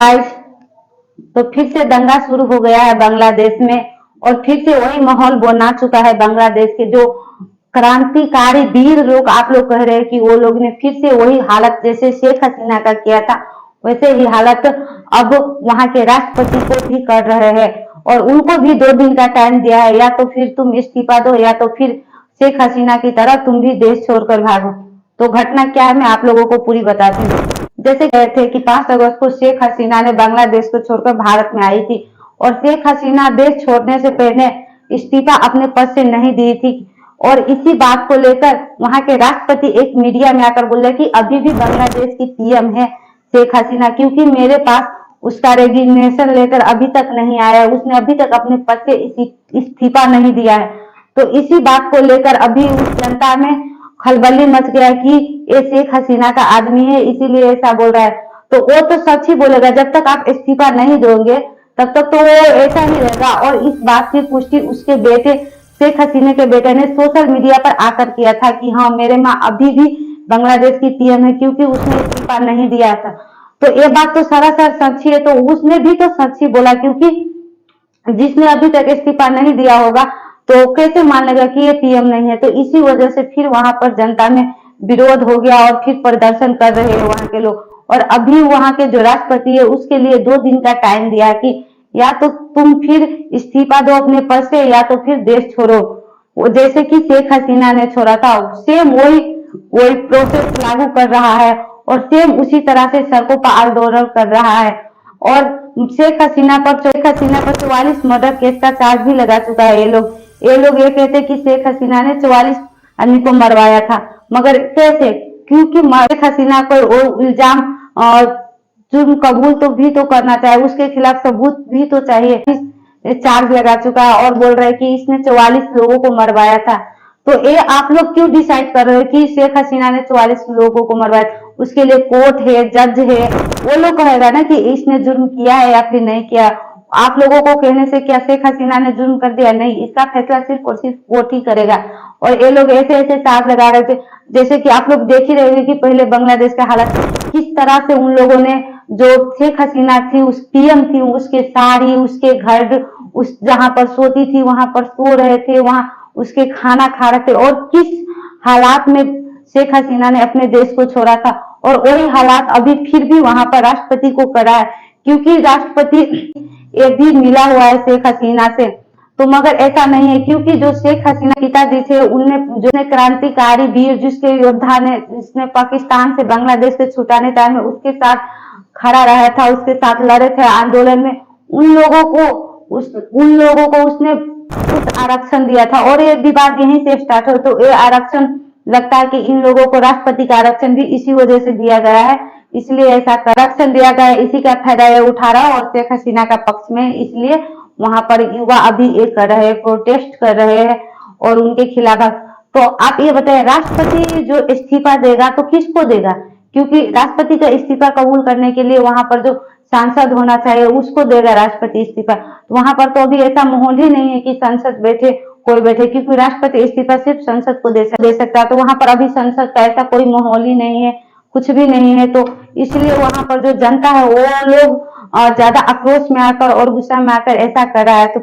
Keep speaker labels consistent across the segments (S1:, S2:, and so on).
S1: आज तो फिर से दंगा शुरू हो गया है बांग्लादेश में, और फिर से वही माहौल बना चुका है। बांग्लादेश के जो क्रांतिकारी वीर लोग, आप लोग कह रहे हैं कि वो लोग ने फिर से वही हालत जैसे शेख हसीना का किया था, वैसे ही हालत अब वहां के राष्ट्रपति को भी कर रहे हैं। और उनको भी 2 दिन का टाइम दिया है, या तो फिर तुम इस्तीफा दो या तो फिर शेख हसीना की तरह तुम भी देश छोड़कर भागो। तो घटना क्या है मैं आप लोगों को पूरी बताती हूँ। जैसे कहे थे कि 5 अगस्त को शेख हसीना ने बांग्लादेश को छोड़कर भारत में आई थी, और शेख हसीना देश छोड़ने से पहले इस्तीफा अपने पद से नहीं दी थी। और इसी बात को लेकर वहां के राष्ट्रपति एक मीडिया में आकर बोल रहे कि अभी भी बांग्लादेश की पीएम है शेख हसीना, क्योंकि मेरे पास उसका रेजिग्नेशन लेटर अभी तक नहीं आया है, उसने अभी तक अपने पद से इस्तीफा नहीं दिया है। तो इसी बात को लेकर अभी उस जनता में खलबली मच गया कि ये शेख हसीना का आदमी है, इसीलिए ऐसा बोल रहा है। तो वो तो सच ही बोलेगा, जब तक आप इस्तीफा नहीं दोगे तब तक तो वो ऐसा ही रहेगा। और इस बात की पुष्टि उसके बेटे शेख हसीना के बेटे ने सोशल मीडिया पर आकर किया था कि हाँ मेरे माँ अभी भी बांग्लादेश की पीएम है, क्योंकि उसने इस्तीफा नहीं दिया था। तो ये बात तो सरासर सच ही है। तो उसने भी तो सच ही बोला, क्योंकि जिसने अभी तक इस्तीफा नहीं दिया होगा तो कैसे मान लेगा कि ये पीएम नहीं है। तो इसी वजह से फिर वहां पर जनता में विरोध हो गया और फिर प्रदर्शन कर रहे हैं वहां के लोग। और अभी वहां के जो राष्ट्रपति है उसके लिए 2 दिन का टाइम दिया कि या तो तुम फिर इस्तीफा दो अपने पद से, या तो फिर देश छोड़ो। जैसे कि शेख हसीना ने छोड़ा था, सेम वही प्रोसेस लागू कर रहा है, और सेम उसी तरह से सड़कों पर आंदोलन कर रहा है। और शेख हसीना पर 44 मर्डर केस का चार्ज भी लगा चुका है। ये लोग ये कहते कि शेख हसीना ने 44 आदमी को मरवाया था, मगर कैसे? क्योंकि शेख हसीना को वो इल्जाम जुर्म कबूल तो भी तो करना चाहिए, उसके खिलाफ सबूत भी तो चाहिए। चार्ज लगा चुका है और बोल रहा है कि इसने 44 लोगों को मरवाया था। तो ये आप लोग क्यों डिसाइड कर रहे हो कि शेख हसीना ने 44 लोगों को मरवाया? उसके लिए कोर्ट है, जज है, वो लोग कहेगा ना कि इसने जुर्म किया है या फिर नहीं किया। आप लोगों को कहने से क्या शेख हसीना ने जुर्म कर दिया? नहीं, इसका फैसला सिर्फ और सिर्फ कोर्ट ही करेगा। और ये लोग ऐसे ऐसे चार्ज लगा रहे थे, जैसे कि आप लोग देख ही रहे होंगे कि पहले बांग्लादेश का हालत किस तरह से उन लोगों ने, जो शेख हसीना थी, उस पीएम थी, उसके साड़ी, उसके घर, उस जहां पर सोती थी वहां पर सो रहे थे, वहां उसके खाना खा रहे थे, और किस हालात में शेख हसीना ने अपने देश को छोड़ा था। और वही हालात अभी फिर भी वहां पर राष्ट्रपति को करा है, क्योंकि राष्ट्रपति ये भी मिला हुआ है शेख हसीना से। तो मगर ऐसा नहीं है, क्योंकि जो शेख हसीना पिताजी थे उनने जो क्रांतिकारी वीर, जिसके योद्धा ने, जिसने पाकिस्तान से बांग्लादेश से छुटाने टाइम में उसके साथ खड़ा रहा था, उसके साथ लड़े थे आंदोलन में, उन लोगों को उसने कुछ आरक्षण दिया था। और ये विवाद यहीं से स्टार्ट हो। तो ये आरक्षण लगता है कि इन लोगों को राष्ट्रपति का आरक्षण भी इसी वजह से दिया गया है, इसलिए ऐसा आरक्षण दिया गया है, इसी का फायदा ये उठा रहा है और शेख हसीना का पक्ष में। इसलिए वहां पर युवा अभी ये कर रहे हैं, प्रोटेस्ट कर रहे हैं और उनके खिलाफ। तो आप ये बताएं, राष्ट्रपति जो इस्तीफा देगा तो किसको देगा? क्योंकि राष्ट्रपति का इस्तीफा कबूल करने के लिए वहां पर जो सांसद होना चाहिए उसको देगा राष्ट्रपति इस्तीफा। तो वहां पर तो अभी ऐसा माहौल ही नहीं है कि संसद बैठे, कोई बैठे, क्योंकि राष्ट्रपति इस्तीफा सिर्फ संसद को दे सकता है। तो वहां पर अभी संसद का ऐसा कोई माहौल ही नहीं है, कुछ भी नहीं है। तो इसलिए वहां पर जो जनता है वो लोग ज्यादा आक्रोश में आकर और गुस्सा में आकर ऐसा कर रहा है। तो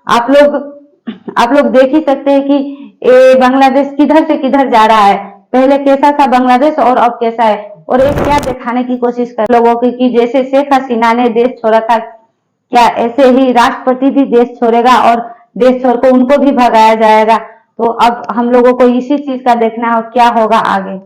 S1: आप लोग देख ही सकते हैं कि ये बांग्लादेश किधर से किधर जा रहा है। पहले कैसा था बांग्लादेश और अब कैसा है, और एक क्या दिखाने की कोशिश कर लोगों की कि जैसे शेख हसीना ने देश छोड़ा था, क्या ऐसे ही राष्ट्रपति भी देश छोड़ेगा और देश छोड़कर उनको भी भगाया जाएगा? तो अब हम लोगों को इसी चीज का देखना है क्या होगा आगे।